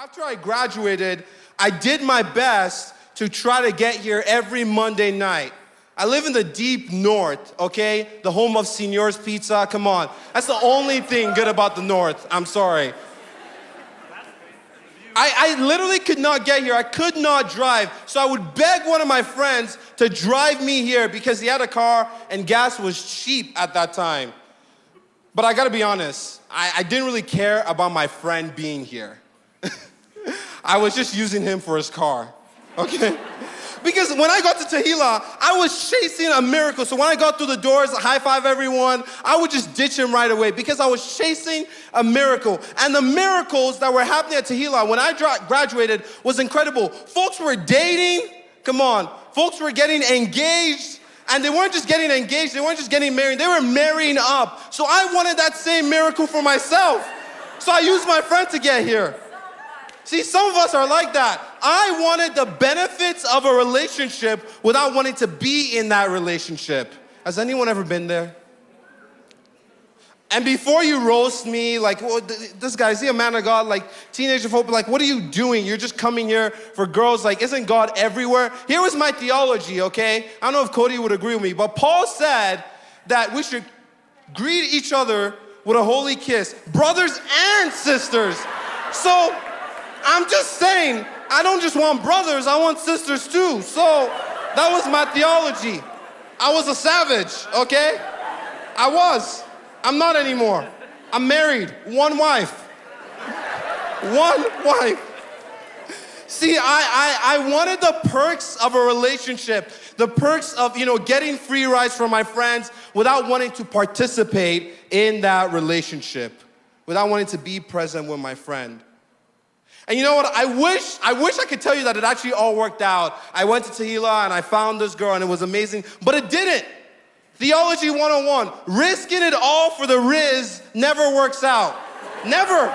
After I graduated, I did my best to try to get here every Monday night. I live in the deep north, okay? The home of Señor's Pizza, come on. That's the only thing good about the north, I'm sorry. I literally could not get here. I could not drive. So I would beg one of my friends to drive me here because he had a car and gas was cheap at that time. But I gotta be honest, I didn't really care about my friend being here. I was just using him for his car, okay? Because when I got to Tehillah, I was chasing a miracle. So when I got through the doors, high five everyone, I would just ditch him right away because I was chasing a miracle. And the miracles that were happening at Tehillah when I graduated was incredible. Folks were dating, come on. Folks were getting engaged. And they weren't just getting engaged, they weren't just getting married, they were marrying up. So I wanted that same miracle for myself. So I used my friend to get here. See, some of us are like that. I wanted the benefits of a relationship without wanting to be in that relationship. Has anyone ever been there? And before you roast me, like, well, this guy, is he a man of God? Like, teenager folk, like, what are you doing? You're just coming here for girls. Like, isn't God everywhere? Here was my theology, okay? I don't know if Cody would agree with me, but Paul said that we should greet each other with a holy kiss, brothers and sisters. So, I'm just saying, I don't just want brothers, I want sisters too. So, that was my theology. I was a savage, okay? I was. I'm not anymore. I'm married, one wife. One wife. See, I wanted the perks of a relationship, the perks of, getting free rides from my friends without wanting to participate in that relationship, without wanting to be present with my friend. And you know what? I wish I could tell you that it actually all worked out. I went to Tehillah and I found this girl and it was amazing, but it didn't. Theology 101, risking it all for the Riz never works out. Never.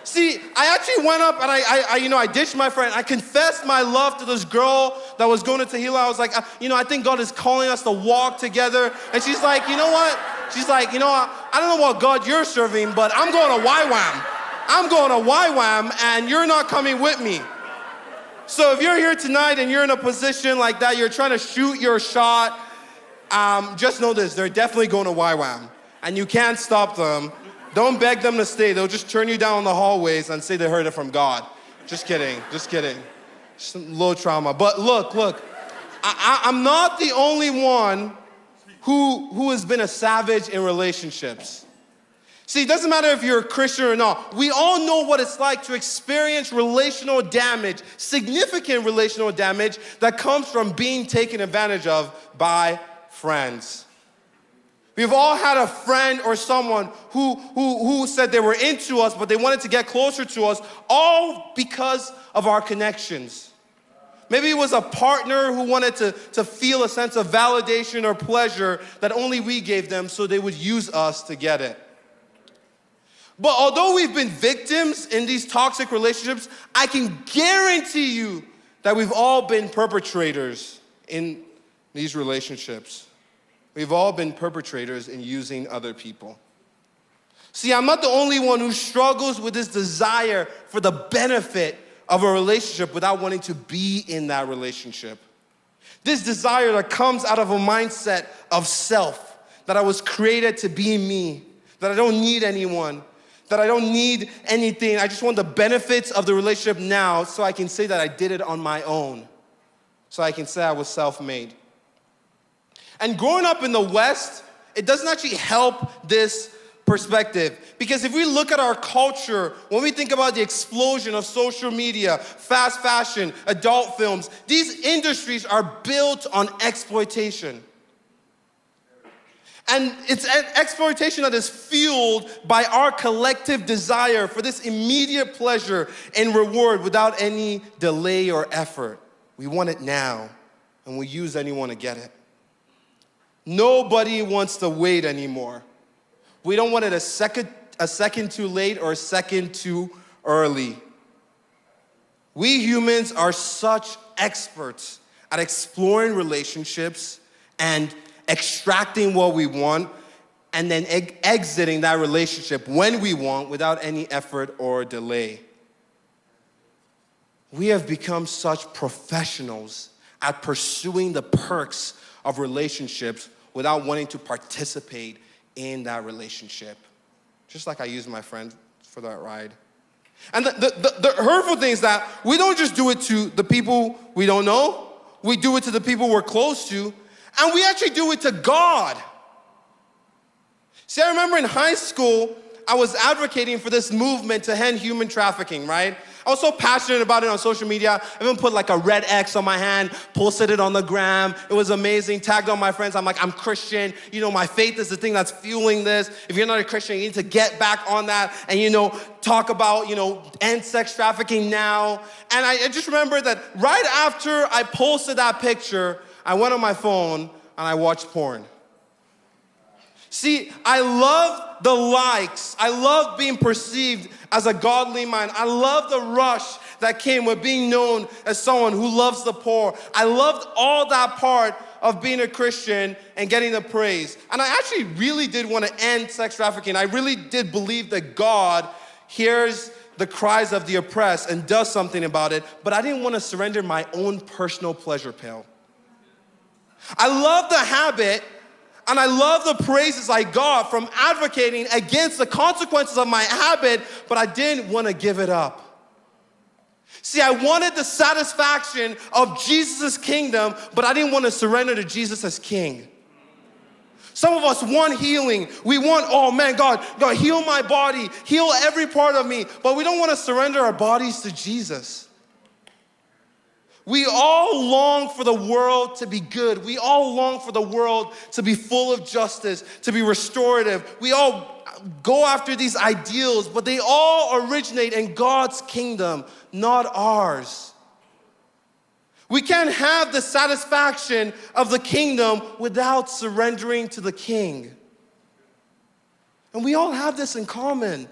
See, I actually went up and I ditched my friend. I confessed my love to this girl that was going to Tehillah. I was like, I think God is calling us to walk together. And she's like, you know what? She's like, I don't know what God you're serving, but I'm going to YWAM. I'm going to YWAM and you're not coming with me. So if you're here tonight and you're in a position like that, you're trying to shoot your shot, just know this, they're definitely going to YWAM. And you can't stop them. Don't beg them to stay. They'll just turn you down the hallways and say they heard it from God. Just kidding. Just a little trauma. But look. I'm not the only one who has been a savage in relationships. See, it doesn't matter if you're a Christian or not. We all know what it's like to experience relational damage, significant relational damage that comes from being taken advantage of by friends. We've all had a friend or someone who said they were into us, but they wanted to get closer to us, all because of our connections. Maybe it was a partner who wanted to feel a sense of validation or pleasure that only we gave them, so they would use us to get it. But although we've been victims in these toxic relationships, I can guarantee you that we've all been perpetrators in these relationships. We've all been perpetrators in using other people. See, I'm not the only one who struggles with this desire for the benefit of a relationship without wanting to be in that relationship. This desire that comes out of a mindset of self, that I was created to be me, that I don't need anyone, that I don't need anything. I just want the benefits of the relationship now so I can say that I did it on my own, so I can say I was self-made. And growing up in the West, it doesn't actually help this perspective. Because if we look at our culture, when we think about the explosion of social media, fast fashion, adult films, these industries are built on exploitation. And it's an exploitation that is fueled by our collective desire for this immediate pleasure and reward without any delay or effort. We want it now, and we use anyone to get it. Nobody wants to wait anymore. We don't want it a second too late or a second too early. We humans are such experts at exploring relationships and extracting what we want and then exiting that relationship when we want without any effort or delay. we have become such professionals at pursuing the perks of relationships without wanting to participate in that relationship. Just like I used my friend for that ride. And the hurtful thing is that we don't just do it to the people we don't know, we do it to the people we're close to, and we actually do it to God. See, I remember in high school, I was advocating for this movement to end human trafficking, right? I was so passionate about it on social media. I even put like a red X on my hand, posted it on the gram. It was amazing, tagged all my friends. I'm like, I'm Christian. You know, my faith is the thing that's fueling this. If you're not a Christian, you need to get back on that and, talk about, end sex trafficking now. And I just remember that right after I posted that picture, I went on my phone and I watched porn. See, I love the likes. I love being perceived as a godly man. I love the rush that came with being known as someone who loves the poor. I loved all that part of being a Christian and getting the praise. And I actually really did want to end sex trafficking. I really did believe that God hears the cries of the oppressed and does something about it, but I didn't want to surrender my own personal pleasure pill. I love the habit. And I love the praises I got from advocating against the consequences of my habit, but I didn't want to give it up. See, I wanted the satisfaction of Jesus' kingdom, but I didn't want to surrender to Jesus as king. Some of us want healing. We want, oh man, God, heal my body, heal every part of me, but we don't want to surrender our bodies to Jesus. We all long for the world to be good. We all long for the world to be full of justice, to be restorative. We all go after these ideals, but they all originate in God's kingdom, not ours. We can't have the satisfaction of the kingdom without surrendering to the king. And we all have this in common.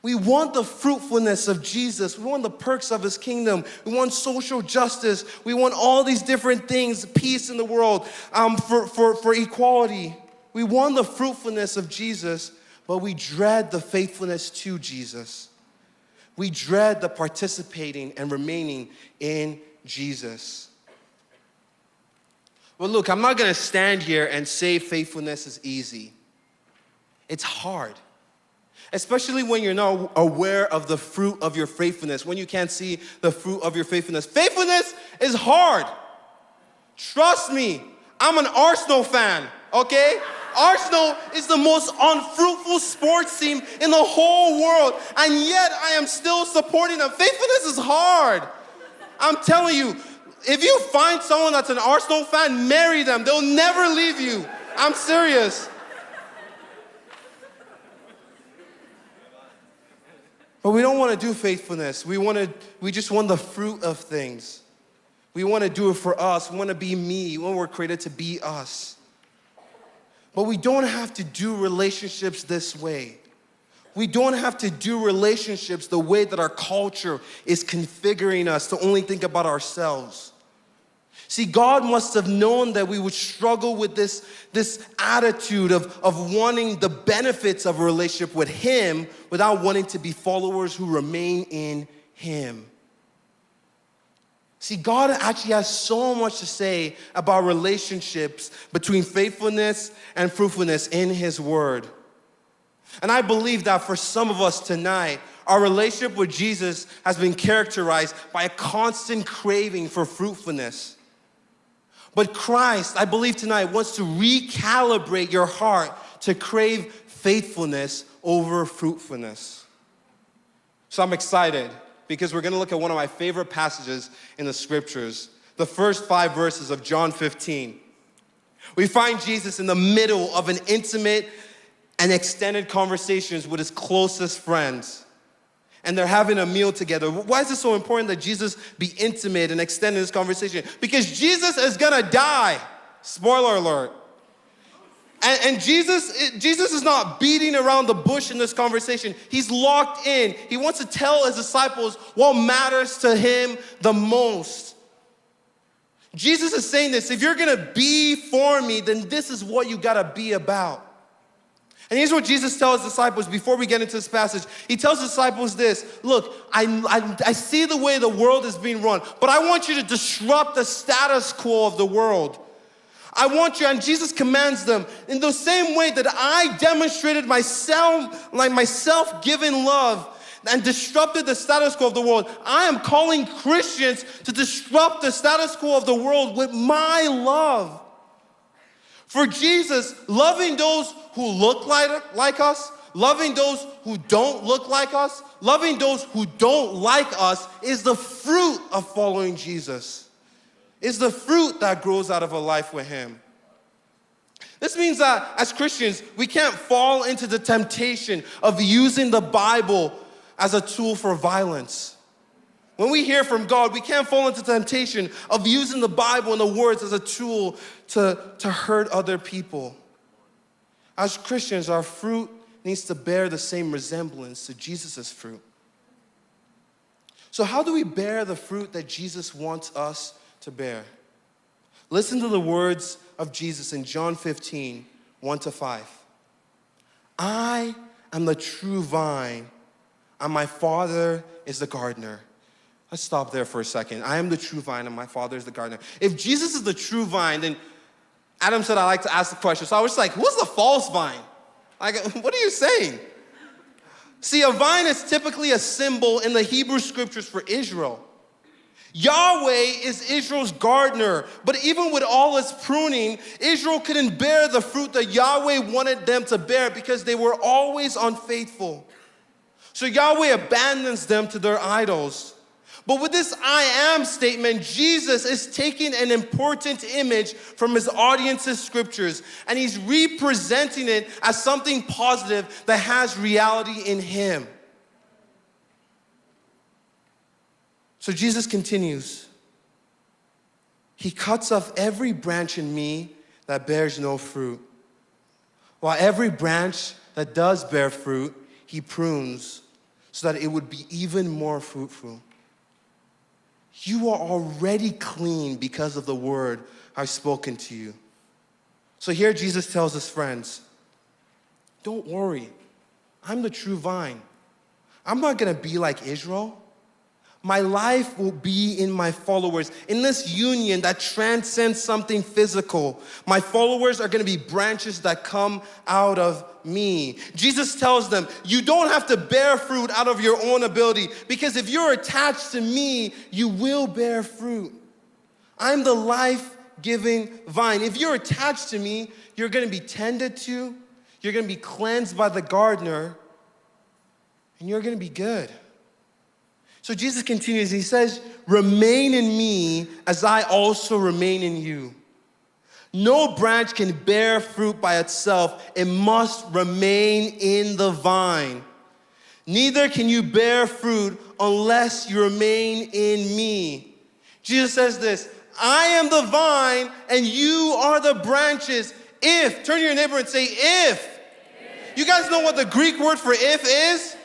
We want the fruitfulness of Jesus. We want the perks of his kingdom. We want social justice. We want all these different things, peace in the world, for equality. We want the fruitfulness of Jesus, but we dread the faithfulness to Jesus. We dread the participating and remaining in Jesus. Well, look, I'm not going to stand here and say faithfulness is easy. It's hard. Especially when you're not aware of the fruit of your faithfulness, when you can't see the fruit of your faithfulness. Faithfulness is hard. Trust me, I'm an Arsenal fan, okay? Arsenal is the most unfruitful sports team in the whole world, and yet I am still supporting them. Faithfulness is hard. I'm telling you, if you find someone that's an Arsenal fan, marry them. They'll never leave you. I'm serious. But we don't want to do faithfulness. We just want the fruit of things. We want to do it for us. We want to be me. When we're created to be us. But we don't have to do relationships this way. We don't have to do relationships the way that our culture is configuring us to only think about ourselves. See, God must have known that we would struggle with this attitude of wanting the benefits of a relationship with him without wanting to be followers who remain in him. See, God actually has so much to say about relationships between faithfulness and fruitfulness in his word. And I believe that for some of us tonight, our relationship with Jesus has been characterized by a constant craving for fruitfulness. But Christ, I believe tonight, wants to recalibrate your heart to crave faithfulness over fruitfulness. So I'm excited because we're going to look at one of my favorite passages in the scriptures, the first 5 verses of John 15. We find Jesus in the middle of an intimate and extended conversations with his closest friends. And they're having a meal together. Why is it so important that Jesus be intimate and extend this conversation? Because Jesus is gonna die. Spoiler alert. And Jesus is not beating around the bush in this conversation. He's locked in. He wants to tell his disciples what matters to him the most. Jesus is saying this, if you're gonna be for me, then this is what you gotta be about. And here's what Jesus tells his disciples before we get into this passage. He tells his disciples this: look, I see the way the world is being run, but I want you to disrupt the status quo of the world. I want you, and Jesus commands them, in the same way that I demonstrated my self-giving love and disrupted the status quo of the world, I am calling Christians to disrupt the status quo of the world with my love. For Jesus, loving those who look like us, loving those who don't look like us, loving those who don't like us is the fruit of following Jesus. It's the fruit that grows out of a life with him. This means that as Christians, we can't fall into the temptation of using the Bible as a tool for violence. When we hear from God, we can't fall into the temptation of using the Bible and the words as a tool to hurt other people. As Christians, our fruit needs to bear the same resemblance to Jesus' fruit. So how do we bear the fruit that Jesus wants us to bear? Listen to the words of Jesus in John 15, 1-5. I am the true vine, and my Father is the gardener. Let's stop there for a second. I am the true vine, and my Father is the gardener. If Jesus is the true vine, then Adam said I like to ask the question. So I was like, who's the false vine? Like, what are you saying? See, a vine is typically a symbol in the Hebrew scriptures for Israel. Yahweh is Israel's gardener, but even with all its pruning, Israel couldn't bear the fruit that Yahweh wanted them to bear because they were always unfaithful. So Yahweh abandons them to their idols. But with this I am statement, Jesus is taking an important image from his audience's scriptures, and he's representing it as something positive that has reality in him. So Jesus continues. He cuts off every branch in me that bears no fruit, while every branch that does bear fruit, he prunes so that it would be even more fruitful. You are already clean because of the word I've spoken to you. So here Jesus tells his friends, don't worry, I'm the true vine. I'm not gonna be like Israel. My life will be in my followers. In this union that transcends something physical, my followers are gonna be branches that come out of me. Jesus tells them, you don't have to bear fruit out of your own ability, because if you're attached to me, you will bear fruit. I'm the life-giving vine. If you're attached to me, you're gonna be tended to, you're gonna be cleansed by the gardener, and you're gonna be good. So Jesus continues, he says, remain in me as I also remain in you. No branch can bear fruit by itself. It must remain in the vine. Neither can you bear fruit unless you remain in me. Jesus says this, I am the vine and you are the branches. If, turn to your neighbor and say, if. You guys know what the Greek word for if is?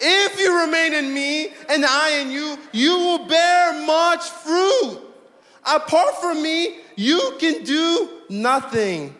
If you remain in me and I in you, you will bear much fruit. Apart from me, you can do nothing.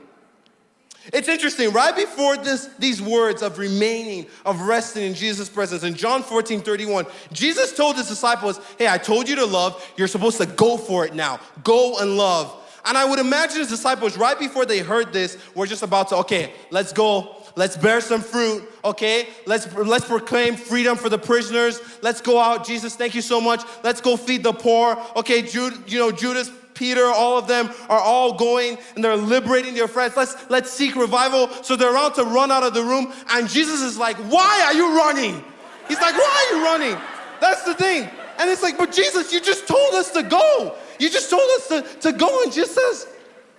It's interesting, right before these words of remaining, of resting in Jesus' presence, in John 14:31, Jesus told his disciples, hey, I told you to love, you're supposed to go for it now. Go and love. And I would imagine his disciples, right before they heard this, were just about to, okay, let's go. Let's bear some fruit, okay? Let's proclaim freedom for the prisoners. Let's go out. Jesus, thank you so much. Let's go feed the poor. Okay, Judas, Peter, all of them are all going and they're liberating their friends. Let's seek revival. So they're about to run out of the room, and Jesus is like, why are you running? He's like, why are you running? That's the thing. And it's like, but Jesus, you just told us to go. You just told us to go, and Jesus says,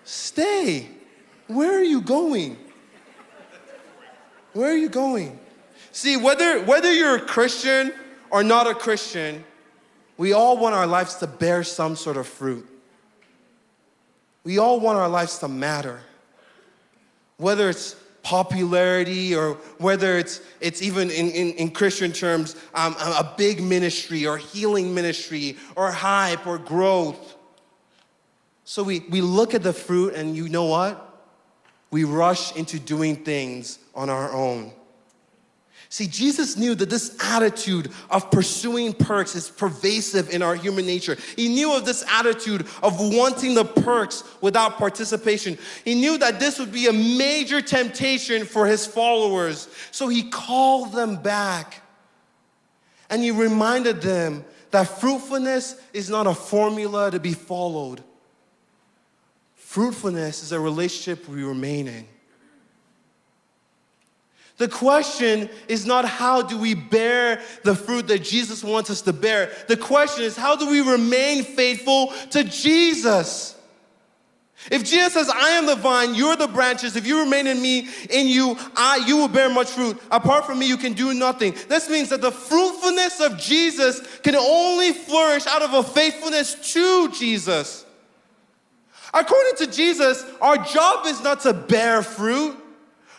stay. Where are you going? Where are you going? See, whether you're a Christian or not a Christian, we all want our lives to bear some sort of fruit. We all want our lives to matter. Whether it's popularity or whether it's even in Christian terms, a big ministry or healing ministry or hype or growth. So we look at the fruit, and you know what? We rush into doing things on our own. See, Jesus knew that this attitude of pursuing perks is pervasive in our human nature. He knew of this attitude of wanting the perks without participation. He knew that this would be a major temptation for his followers. So he called them back. And he reminded them that fruitfulness is not a formula to be followed. Fruitfulness is a relationship we remain in. The question is not how do we bear the fruit that Jesus wants us to bear. The question is how do we remain faithful to Jesus? If Jesus says, I am the vine, you're the branches. If you remain in me, in you, you will bear much fruit. Apart from me, you can do nothing. This means that the fruitfulness of Jesus can only flourish out of a faithfulness to Jesus. According to Jesus, our job is not to bear fruit.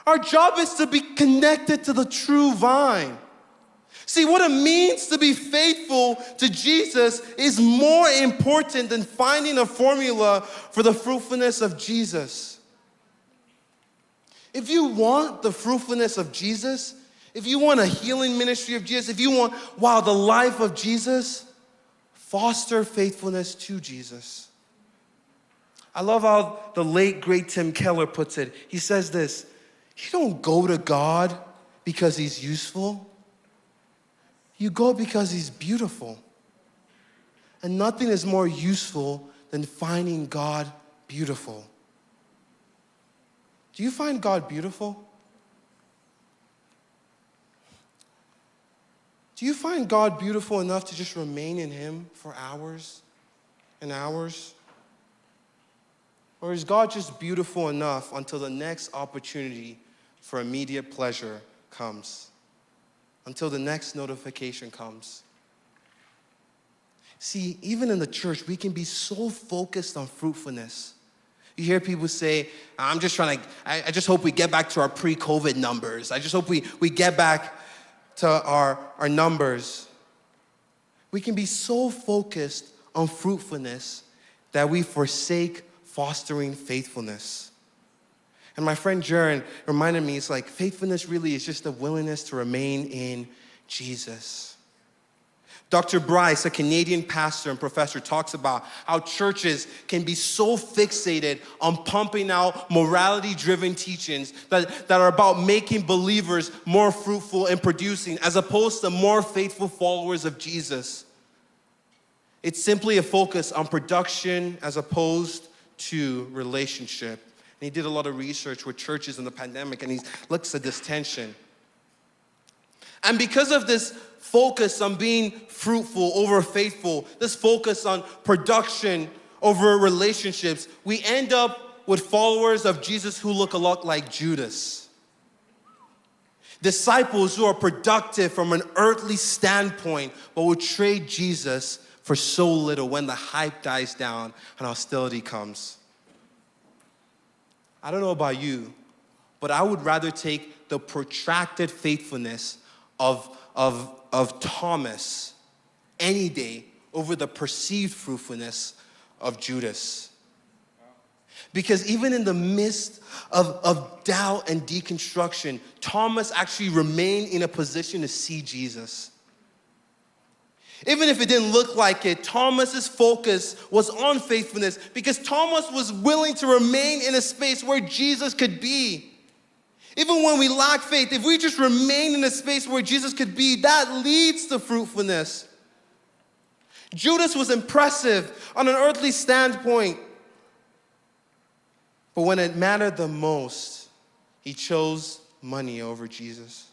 Our job is to be connected to the true vine. See, what it means to be faithful to Jesus is more important than finding a formula for the fruitfulness of Jesus. If you want the fruitfulness of Jesus, if you want a healing ministry of Jesus, if you want, the life of Jesus, foster faithfulness to Jesus. I love how the late, great Tim Keller puts it. He says this, you don't go to God because he's useful. You go because he's beautiful. And nothing is more useful than finding God beautiful. Do you find God beautiful? Do you find God beautiful enough to just remain in him for hours and hours? Or is God just beautiful enough until the next opportunity for immediate pleasure comes? Until the next notification comes? See, even in the church, we can be so focused on fruitfulness. You hear people say, I just hope we get back to our pre-COVID numbers. I just hope we get back to our numbers. We can be so focused on fruitfulness that we forsake fostering faithfulness. And my friend Jaron reminded me, it's like faithfulness really is just a willingness to remain in Jesus. Dr. Bryce, a Canadian pastor and professor, talks about how churches can be so fixated on pumping out morality-driven teachings that are about making believers more fruitful and producing, as opposed to more faithful followers of Jesus. It's simply a focus on production as opposed to relationship. And he did a lot of research with churches in the pandemic, and he looks at this tension. And because of this focus on being fruitful over faithful, this focus on production over relationships, we end up with followers of Jesus who look a lot like Judas. Disciples who are productive from an earthly standpoint, but will trade Jesus for so little when the hype dies down and hostility comes. I don't know about you, but I would rather take the protracted faithfulness of Thomas any day over the perceived fruitfulness of Judas. Because even in the midst of doubt and deconstruction, Thomas actually remained in a position to see Jesus. Even if it didn't look like it, Thomas's focus was on faithfulness because Thomas was willing to remain in a space where Jesus could be. Even when we lack faith, if we just remain in a space where Jesus could be, that leads to fruitfulness. Judas was impressive on an earthly standpoint, but when it mattered the most, he chose money over Jesus.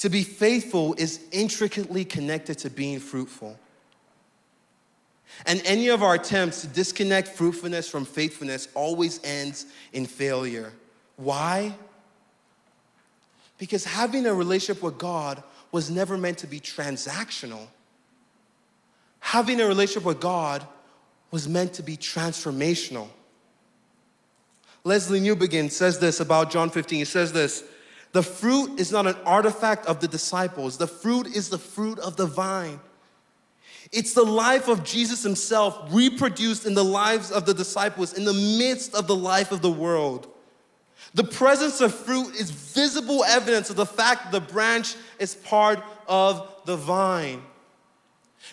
To be faithful is intricately connected to being fruitful. And any of our attempts to disconnect fruitfulness from faithfulness always ends in failure. Why? Because having a relationship with God was never meant to be transactional. Having a relationship with God was meant to be transformational. Leslie Newbegin says this about John 15. He says this, the fruit is not an artifact of the disciples. The fruit is the fruit of the vine. It's the life of Jesus himself reproduced in the lives of the disciples in the midst of the life of the world. The presence of fruit is visible evidence of the fact that the branch is part of the vine.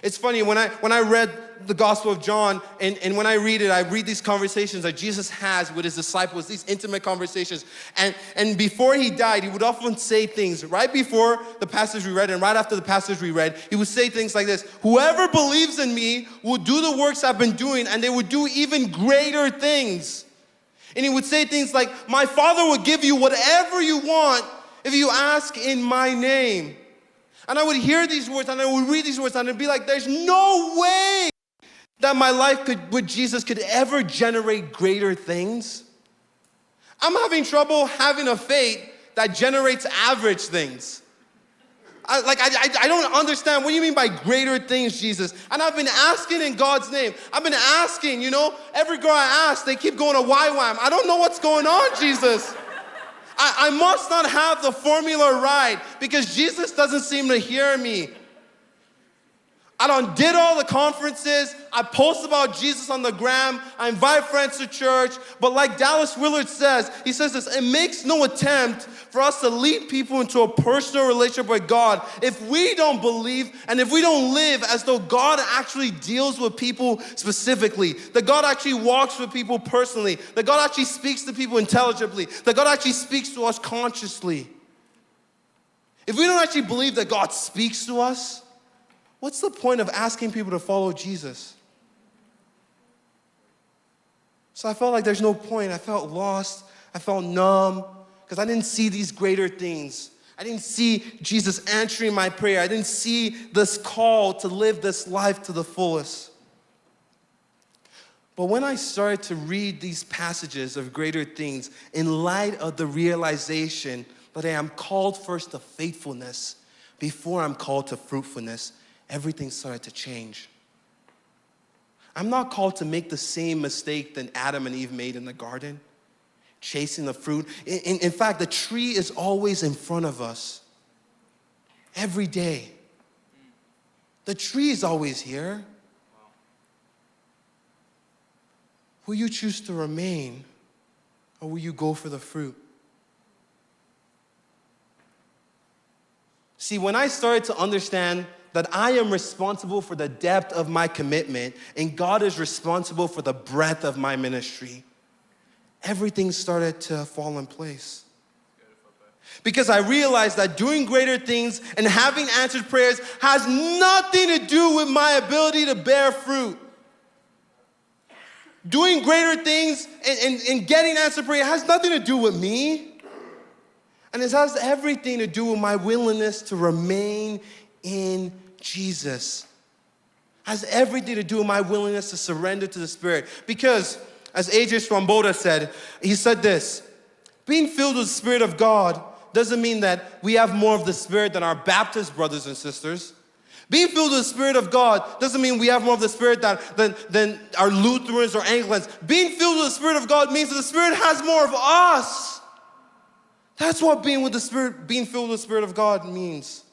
It's funny, when I read the Gospel of John, and when I read it, I read these conversations that Jesus has with his disciples, these intimate conversations. And before he died, he would often say things right before the passage we read and right after the passage we read. He would say things like this: whoever believes in me will do the works I've been doing, and they will do even greater things. And he would say things like, my Father will give you whatever you want if you ask in my name. And I would hear these words, and I would read these words, and I'd be like, there's no way that my life with Jesus could ever generate greater things. I'm having trouble having a faith that generates average things. I don't understand. What do you mean by greater things, Jesus? And I've been asking in God's name. I've been asking, every girl I ask, they keep going to YWAM. I don't know what's going on, Jesus. I must not have the formula right because Jesus doesn't seem to hear me. I done did all the conferences. I post about Jesus on the gram. I invite friends to church. But like Dallas Willard says, he says this: it makes no attempt for us to lead people into a personal relationship with God if we don't believe and if we don't live as though God actually deals with people specifically, that God actually walks with people personally, that God actually speaks to people intelligibly, that God actually speaks to us consciously. If we don't actually believe that God speaks to us, what's the point of asking people to follow Jesus? So I felt like there's no point. I felt lost. I felt numb because I didn't see these greater things. I didn't see Jesus answering my prayer. I didn't see this call to live this life to the fullest. But when I started to read these passages of greater things in light of the realization that I am called first to faithfulness before I'm called to fruitfulness, everything started to change. I'm not called to make the same mistake that Adam and Eve made in the garden, chasing the fruit. In fact, the tree is always in front of us, every day. The tree is always here. Will you choose to remain, or will you go for the fruit? See, when I started to understand that I am responsible for the depth of my commitment and God is responsible for the breadth of my ministry, everything started to fall in place. Because I realized that doing greater things and having answered prayers has nothing to do with my ability to bear fruit. Doing greater things and getting answered prayer has nothing to do with me. And it has everything to do with my willingness to remain in Jesus. It has everything to do with my willingness to surrender to the Spirit. Because, as A.J. Swamboda said, he said this: being filled with the Spirit of God doesn't mean that we have more of the Spirit than our Baptist brothers and sisters. Being filled with the Spirit of God doesn't mean we have more of the Spirit than our Lutherans or Anglicans. Being filled with the Spirit of God means that the Spirit has more of us. That's what being filled with the Spirit of God means.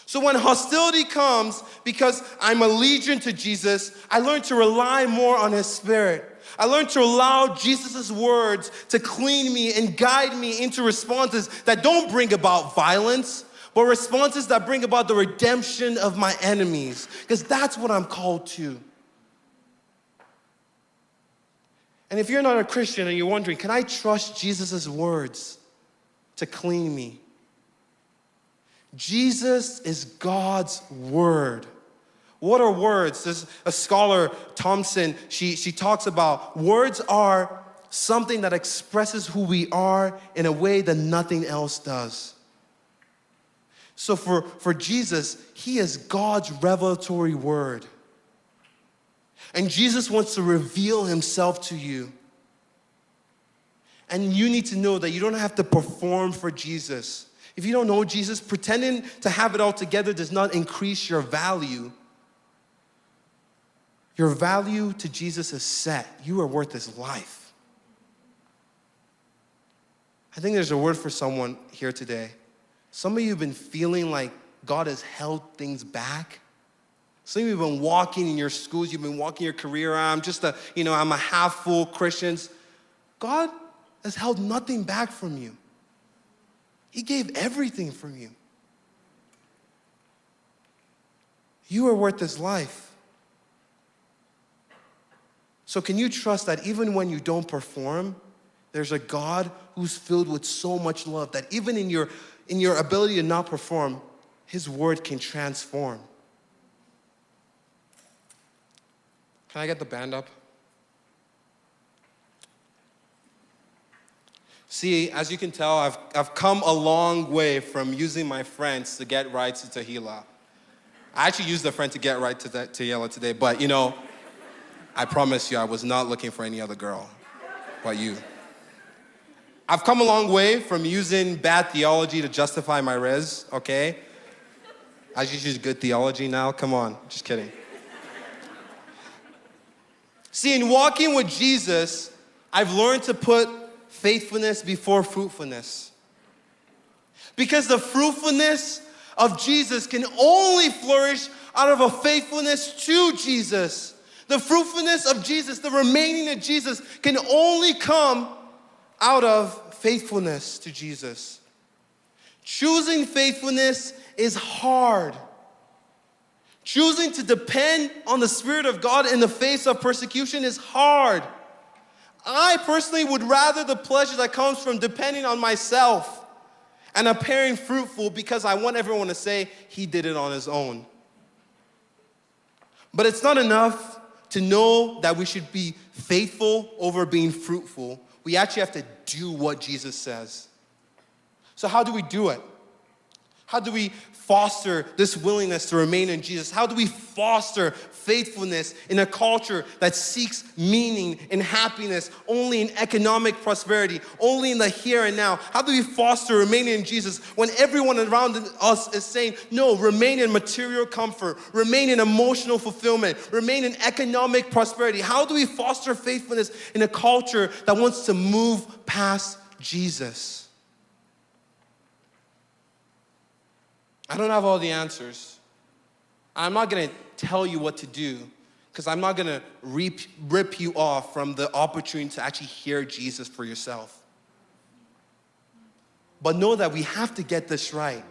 So when hostility comes because I'm allegiant to Jesus, I learn to rely more on His Spirit. I learned to allow Jesus' words to clean me and guide me into responses that don't bring about violence, but responses that bring about the redemption of my enemies, because that's what I'm called to. And if you're not a Christian and you're wondering, can I trust Jesus' words to clean me? Jesus is God's word. What are words? There's a scholar, Thompson, she talks about words are something that expresses who we are in a way that nothing else does. So for Jesus, He is God's revelatory word. And Jesus wants to reveal Himself to you. And you need to know that you don't have to perform for Jesus. If you don't know Jesus, pretending to have it all together does not increase your value. Your value to Jesus is set. You are worth His life. I think there's a word for someone here today. Some of you have been feeling like God has held things back. Some of you have been walking in your schools, you've been walking your career. I'm a half full Christian. God has held nothing back from you. He gave everything from you. You are worth His life. So can you trust that even when you don't perform, there's a God who's filled with so much love that even in your ability to not perform, His word can transform. Can I get the band up? See, as you can tell, I've come a long way from using my friends to get right to Tehillah. I actually used a friend to get right to Tehillah today, but I promise you I was not looking for any other girl but you. I've come a long way from using bad theology to justify my res, okay? I just use good theology now, come on, just kidding. See, in walking with Jesus, I've learned to put faithfulness before fruitfulness. Because the fruitfulness of Jesus can only flourish out of a faithfulness to Jesus. The fruitfulness of Jesus, the remaining of Jesus, can only come out of faithfulness to Jesus. Choosing faithfulness is hard. Choosing to depend on the Spirit of God in the face of persecution is hard. I personally would rather the pleasure that comes from depending on myself and appearing fruitful because I want everyone to say he did it on his own. But it's not enough to know that we should be faithful over being fruitful. We actually have to do what Jesus says. So how do we do it? How do we foster this willingness to remain in Jesus? How do we foster faithfulness in a culture that seeks meaning and happiness only in economic prosperity, only in the here and now? How do we foster remaining in Jesus when everyone around us is saying, no, remain in material comfort, remain in emotional fulfillment, remain in economic prosperity? How do we foster faithfulness in a culture that wants to move past Jesus? I don't have all the answers. I'm not going to tell you what to do because I'm not going to rip you off from the opportunity to actually hear Jesus for yourself. But know that we have to get this right.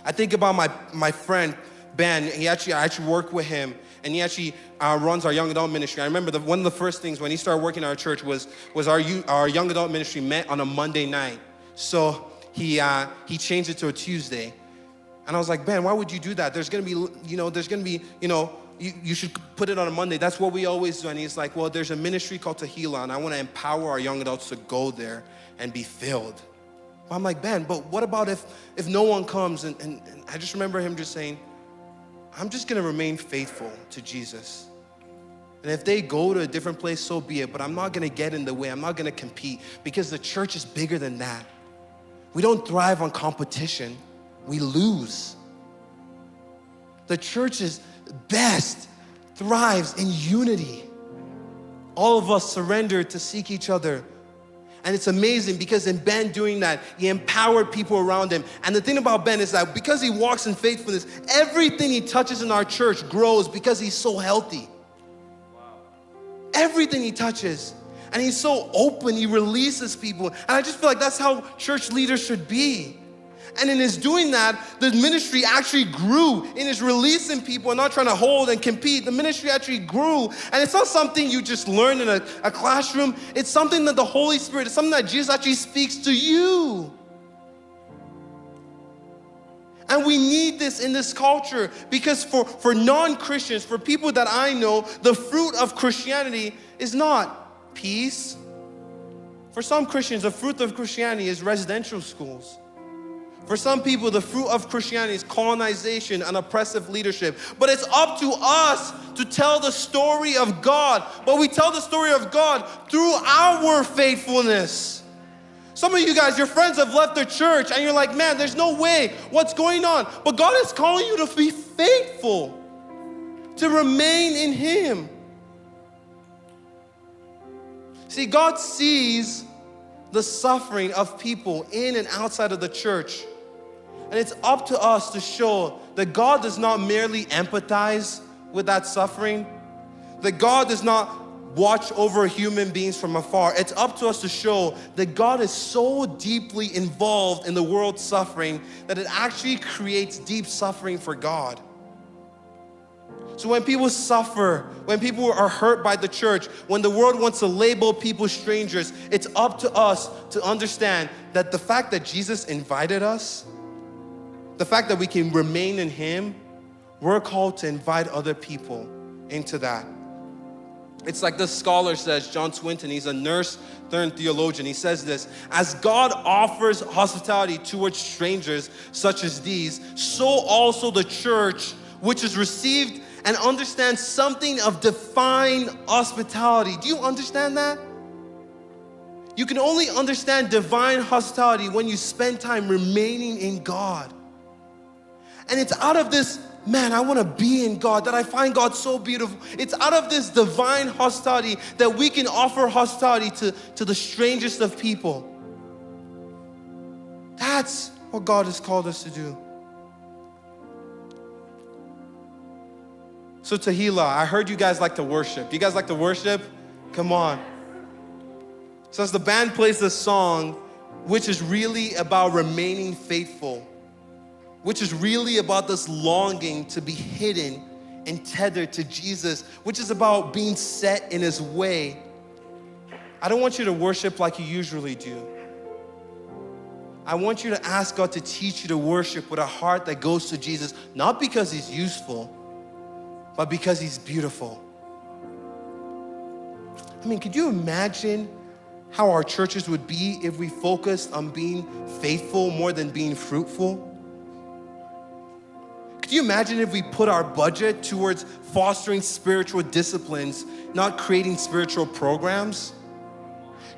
I think about my friend, Ben. I actually work with him, and he actually runs our young adult ministry. I remember one of the first things when he started working at our church was our young adult ministry met on a Monday night. So he changed it to a Tuesday. And I was like, Ben, why would you do that? You should put it on a Monday. That's what we always do. And he's like, well, there's a ministry called Tehillah, and I want to empower our young adults to go there and be filled. But I'm like, Ben, but what about if no one comes? And I just remember him just saying, I'm just going to remain faithful to Jesus. And if they go to a different place, so be it. But I'm not going to get in the way. I'm not going to compete because the church is bigger than that. We don't thrive on competition. We lose. The church's best thrives in unity. All of us surrender to seek each other. And it's amazing because in Ben doing that, he empowered people around him. And the thing about Ben is that because he walks in faithfulness, everything he touches in our church grows because he's so healthy. Wow. Everything he touches. And he's so open, he releases people. And I just feel like that's how church leaders should be. And in his doing that, the ministry actually grew in his releasing people and not trying to hold and compete. The ministry actually grew. And it's not something you just learn in a classroom. It's something that the Holy Spirit, it's something that Jesus actually speaks to you. And we need this in this culture because for non-Christians, for people that I know, the fruit of Christianity is not peace. For some Christians, the fruit of Christianity is residential schools. For some people, the fruit of Christianity is colonization and oppressive leadership. But it's up to us to tell the story of God. But we tell the story of God through our faithfulness. Some of you guys, your friends have left the church and you're like, man, there's no way. What's going on? But God is calling you to be faithful, to remain in Him. See, God sees the suffering of people in and outside of the church. And it's up to us to show that God does not merely empathize with that suffering, that God does not watch over human beings from afar. It's up to us to show that God is so deeply involved in the world's suffering that it actually creates deep suffering for God. So when people suffer, when people are hurt by the church, when the world wants to label people strangers, it's up to us to understand that the fact that Jesus invited us, the fact that we can remain in Him, we're called to invite other people into that. It's like this scholar says, John Swinton, he's a nurse turned theologian. He says this: as God offers hospitality towards strangers such as these, so also the church, which has received and understands something of divine hospitality. Do you understand that? You can only understand divine hospitality when you spend time remaining in God. And it's out of this, man, I want to be in God, that I find God so beautiful. It's out of this divine hospitality that we can offer hospitality to the strangest of people. That's what God has called us to do. So Tehillah, I heard you guys like to worship. Do you guys like to worship? Come on. So as the band plays this song, which is really about remaining faithful, which is really about this longing to be hidden and tethered to Jesus, which is about being set in His way, I don't want you to worship like you usually do. I want you to ask God to teach you to worship with a heart that goes to Jesus, not because He's useful, but because He's beautiful. I mean, could you imagine how our churches would be if we focused on being faithful more than being fruitful? Could you imagine if we put our budget towards fostering spiritual disciplines, not creating spiritual programs?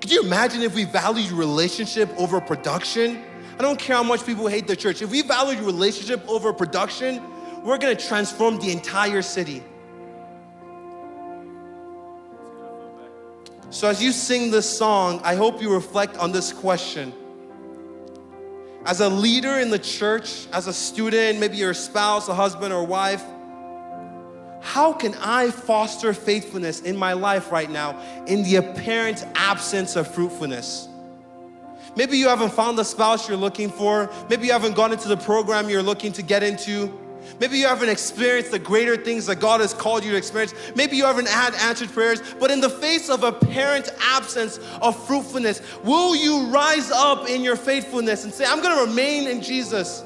Could you imagine if we valued relationship over production? I don't care how much people hate the church. If we valued relationship over production, we're gonna transform the entire city. So as you sing this song, I hope you reflect on this question. As a leader in the church, as a student, maybe you're a spouse, a husband or wife, how can I foster faithfulness in my life right now in the apparent absence of fruitfulness? Maybe you haven't found the spouse you're looking for. Maybe you haven't gone into the program you're looking to get into. Maybe you haven't experienced the greater things that God has called you to experience. Maybe you haven't had answered prayers, but in the face of apparent absence of fruitfulness, will you rise up in your faithfulness and say, I'm gonna remain in Jesus?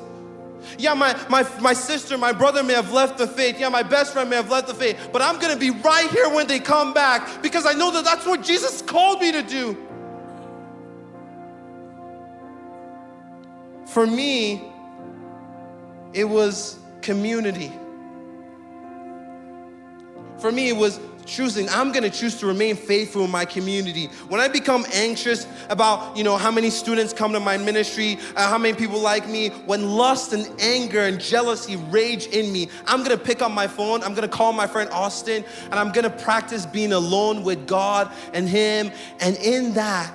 Yeah, my sister, my brother may have left the faith. Yeah, my best friend may have left the faith, but I'm gonna be right here when they come back because I know that that's what Jesus called me to do. For me, it was community. For me, it was choosing, I'm gonna choose to remain faithful in my community. When I become anxious about, how many students come to my ministry, how many people like me, when lust and anger and jealousy rage in me, I'm gonna pick up my phone, I'm gonna call my friend Austin, and I'm gonna practice being alone with God and Him. And in that,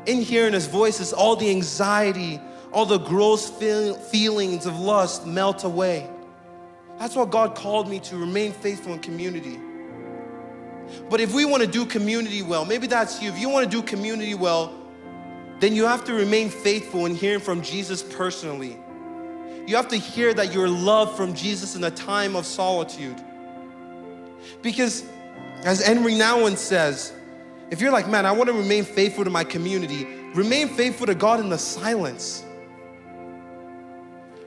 in hearing His voice, is all the anxiety, all the gross feelings of lust melt away. That's what God called me to, remain faithful in community. But if we want to do community well, maybe that's you. If you want to do community well, then you have to remain faithful in hearing from Jesus personally. You have to hear that you're loved from Jesus in a time of solitude. Because as Henry Nouwen says, if you're like, man, I want to remain faithful to my community, remain faithful to God in the silence.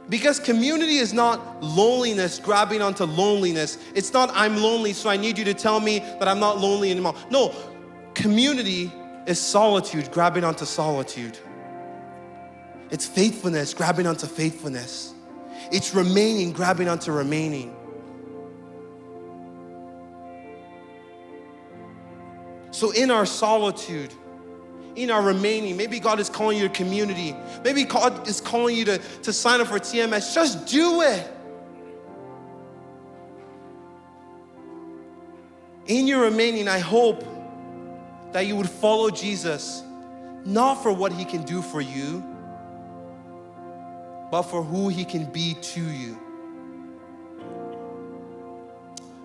Because community is not loneliness grabbing onto loneliness. It's not, I'm lonely, so I need you to tell me that I'm not lonely anymore. No, community is solitude grabbing onto solitude. It's faithfulness grabbing onto faithfulness. It's remaining grabbing onto remaining. So in our solitude, in our remaining, maybe God is calling you to community. Maybe God is calling you to sign up for TMS. Just do it. In your remaining, I hope that you would follow Jesus, not for what He can do for you, but for who he can be to you.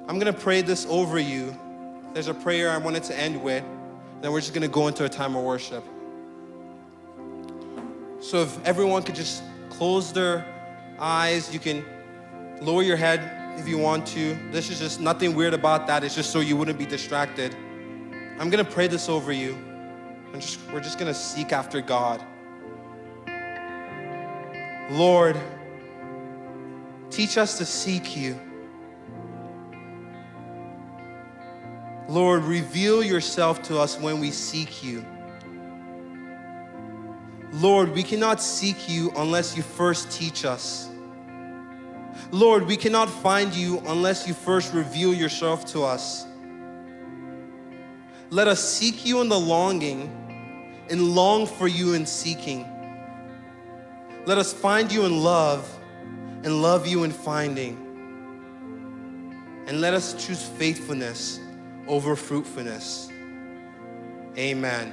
I'm gonna pray this over you. There's a prayer I wanted to end with, then we're just gonna go into a time of worship. So if everyone could just close their eyes, you can lower your head if you want to. This is just nothing weird about that. It's just so you wouldn't be distracted. I'm gonna pray this over you. We're just gonna seek after God. Lord, teach us to seek you. Lord, reveal yourself to us when we seek you. Lord, we cannot seek you unless you first teach us. Lord, we cannot find you unless you first reveal yourself to us. Let us seek you in the longing and long for you in seeking. Let us find you in love and love you in finding. And let us choose faithfulness over fruitfulness. Amen.